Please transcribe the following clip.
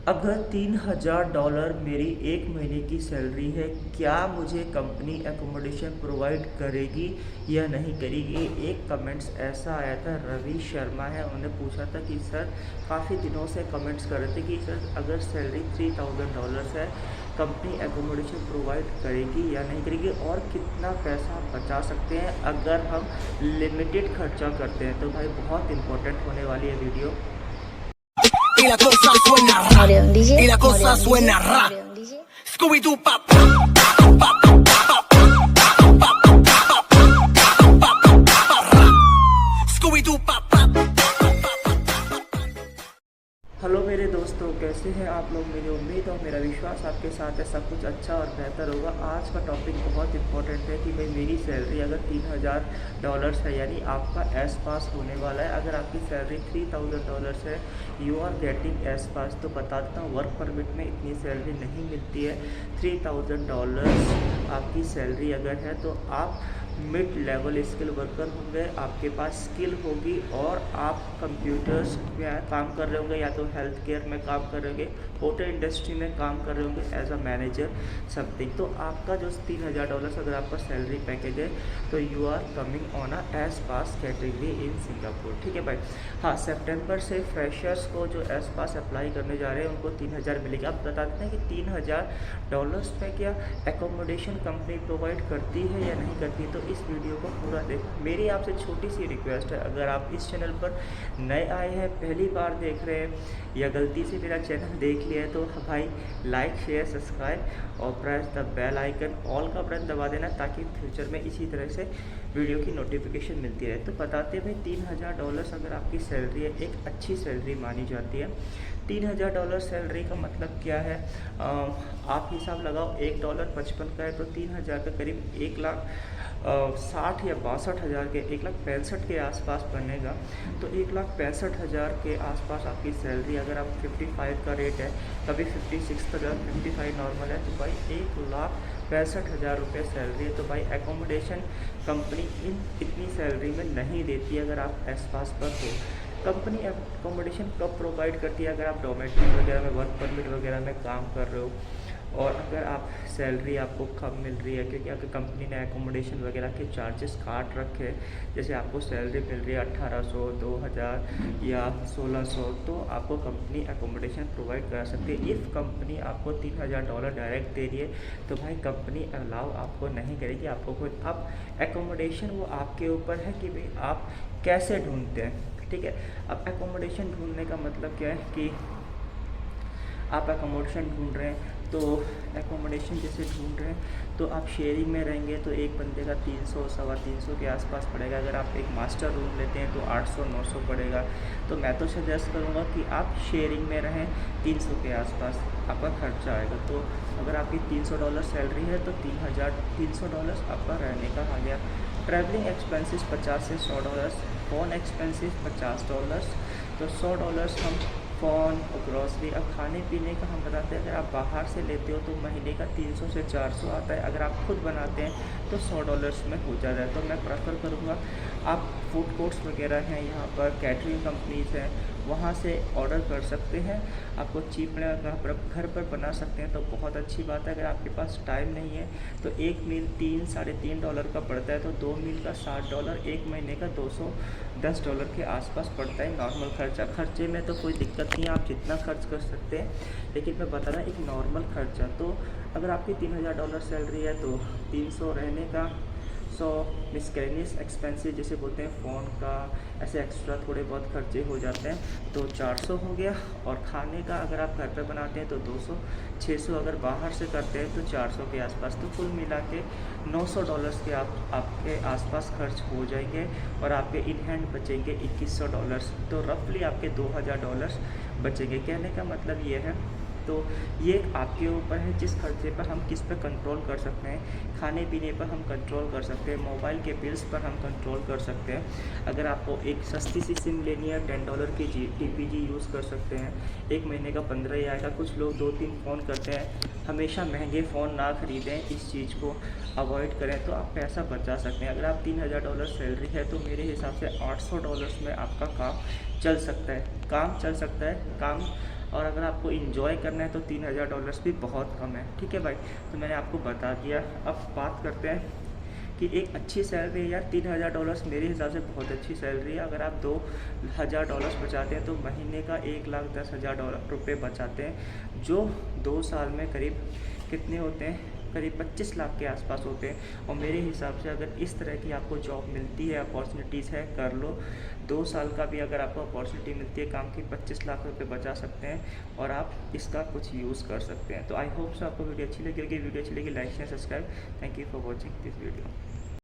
अगर $3000 मेरी एक महीने की सैलरी है, क्या मुझे कंपनी एकोमोडेशन प्रोवाइड करेगी या नहीं करेगी? एक कमेंट्स ऐसा आया था, रवि शर्मा है, उन्होंने पूछा था कि सर, काफ़ी दिनों से कमेंट्स कर रहे थे कि सर अगर सैलरी $3000 है, कंपनी एकोमोडेशन प्रोवाइड करेगी या नहीं करेगी, और कितना पैसा बचा सकते हैं अगर हम लिमिटेड खर्चा करते हैं। तो भाई बहुत इंपॉर्टेंट होने वाली है video. Y la cosa suena ra. Y la cosa suena ra. Scooby Doo pop. Scooby Doo pop. Hello मेरे दोस्तों, कैसे हैं आप लोग? मेरी उम्मीद और मेरा विश्वास आपके साथ है सब कुछ अच्छा और बेहतर होगा। आज का टॉपिक बहुत इंपॉर्टेंट है कि भाई मेरी सैलरी अगर $3000 है, यानी आपका एस पास होने वाला है। अगर आपकी सैलरी $3000 है, यू आर गेटिंग एस पास। तो बता देता हूँ, वर्क परमिट में इतनी सैलरी नहीं मिलती है। $3000 आपकी सैलरी अगर है तो आप मिड लेवल स्किल वर्कर होंगे, आपके पास स्किल होगी और आप कंप्यूटर्स में काम कर रहे होंगे, या तो हेल्थ केयर में काम कर रहे होंगे, होटल इंडस्ट्री में काम कर रहे होंगे एज अ मैनेजर समथिंग। तो आपका जो $3000 अगर आपका सैलरी पैकेज है तो you are coming on a S pass category in Singapore. ठीक है भाई। हाँ, सितंबर से फ्रेशर्स को जो एस पास अप्लाई करने जा रहे हैं उनको 3000 मिलेगा। आप बता देते हैं कि $3000 पे क्या एकोमोडेशन कंपनी प्रोवाइड करती है या नहीं करती। तो इस वीडियो को पूरा देख। मेरी आपसे छोटी सी रिक्वेस्ट है, अगर आप इस चैनल पर नए आए हैं, पहली बार देख रहे हैं या गलती से मेरा चैनल देख लिया है, तो भाई लाइक शेयर सब्सक्राइब और press the bell icon all का बटन दबा देना, ताकि फ्यूचर में इसी तरह से वीडियो की नोटिफिकेशन मिलती रहे। तो बताते हैं भाई, $3000 अगर आपकी सैलरी है, एक अच्छी सैलरी मानी जाती है। $3000 सैलरी का मतलब क्या है? आप हिसाब लगाओ, $1.55 का है तो 3000 के करीब 1,60,000 या 62,000 के 1,65,000 के आसपास बनेगा। तो 1,65,000 के आसपास आपकी सैलरी, अगर आप 55 का रेट है, कभी 56 का 55 नॉर्मल है, तो भाई 1,65,000 रुपये सैलरी है। तो भाई एकोमोडेशन कंपनी इतनी सैलरी में नहीं देती अगर आप एस पास पर हो। कंपनी एकोमोडेशन कब प्रोवाइड करती है? अगर आप डोमेट्री वगैरह में, वर्क परमिट वगैरह में काम कर रहे हो और अगर आप सैलरी आपको कम मिल रही है, क्योंकि अगर कंपनी ने एकोमोडेशन वगैरह के चार्जेस काट रखे, जैसे आपको सैलरी मिल रही है 1800, 2000 या 1600, तो आपको कंपनी एकोमोडेशन प्रोवाइड करा सकती है। इफ़ कंपनी आपको $3000 डायरेक्ट दे रही है तो भाई कंपनी अलाउ आपको नहीं करेगी आपको खुद। अब एकोमोडेशन वो आपके ऊपर है कि भाई आप कैसे ढूंढते हैं। ठीक है। अब एकोमोडेशन ढूंढने का मतलब क्या है कि आप एकोमोडेशन ढूंढ रहे हैं, तो एकोमोडेशन जैसे ढूंढ रहे हैं तो आप शेयरिंग में रहेंगे तो एक बंदे का 300 350 के आसपास पड़ेगा। अगर आप एक मास्टर रूम लेते हैं तो 800 900 पड़ेगा। तो मैं तो सजेस्ट करूँगा कि आप शेयरिंग में रहें, 300 के आसपास आपका खर्चा आएगा। तो अगर आपकी $300 सैलरी है तो $300 आपका रहने का आ गया। ट्रैवलिंग एक्सपेंसेस 50 से $100, फ़ोन एक्सपेंसेस $50, तो $100 हम फ़ोन और ग्रॉसरी। अब खाने पीने का हम बताते हैं, अगर आप बाहर से लेते हो तो महीने का 300 से 400 आता है। अगर आप खुद बनाते हैं तो $100 में हो जाता है। तो मैं प्रेफर करूँगा आप फूड कोर्ट्स वगैरह हैं, यहाँ पर कैटरिंग कंपनीज़ हैं, वहाँ से ऑर्डर कर सकते हैं। आपको चीप में अगर घर पर बना सकते हैं तो बहुत अच्छी बात है। अगर आपके पास टाइम नहीं है तो एक मील $3-3.5 का पड़ता है, तो 2 मील का $60, एक महीने का $210 के आसपास पड़ता है नॉर्मल खर्चा। खर्चे में तो कोई दिक्कत नहीं है, आप जितना खर्च कर सकते हैं, लेकिन मैं बता रहा एक नॉर्मल खर्चा। तो अगर आपकी $3000 सैलरी है तो 300 रहने का, 100 मिसकेलेनियस एक्सपेंसेस जैसे बोलते हैं, फ़ोन का, ऐसे एक्स्ट्रा थोड़े बहुत खर्चे हो जाते हैं तो 400 हो गया। और खाने का अगर आप घर पे बनाते हैं तो 200, 600 अगर बाहर से करते हैं तो 400 के आसपास। तो कुल मिला के $900 के आपके आसपास खर्च हो जाएंगे और आपके इन हैंड बचेंगे $2100। तो रफली आपके $2000 बचेंगे। कहने का मतलब ये है, तो ये आपके ऊपर है जिस खर्चे पर हम किस पर कंट्रोल कर सकते हैं। खाने पीने पर हम कंट्रोल कर सकते हैं, मोबाइल के बिल्स पर हम कंट्रोल कर सकते हैं। अगर आपको एक सस्ती सी सिम लेनी है, $10 की TPG यूज़ कर सकते हैं, एक महीने का 15 ही आएगा। कुछ लोग 2-3 फ़ोन करते हैं, हमेशा महंगे फ़ोन ना ख़रीदें, इस चीज़ को अवॉइड करें तो आप पैसा बचा सकते हैं। अगर आप $3000 सैलरी है तो मेरे हिसाब से $800 में आपका काम चल सकता है। काम और अगर आपको इंजॉय करना है तो $3000 भी बहुत कम है, ठीक है भाई। तो मैंने आपको बता दिया। अब बात करते हैं कि एक अच्छी सैलरी है यार। $3000 मेरे हिसाब से बहुत अच्छी सैलरी है। अगर आप $2000 बचाते हैं तो महीने का $1,10,000 बचाते हैं, जो 2 साल में करीब कितने होते हैं, करीब 25 लाख के आसपास होते हैं। और मेरे हिसाब से अगर इस तरह की आपको जॉब मिलती है, अपॉर्चुनिटीज़ है, कर लो। 2 साल का भी अगर आपको अपॉर्चुनिटी मिलती है काम की, 25 लाख रुपए बचा सकते हैं और आप इसका कुछ यूज़ कर सकते हैं। तो आई होप सो आपको वीडियो अच्छी लगी। वीडियो अच्छी लगी like share subscribe. Thank you for watching this video.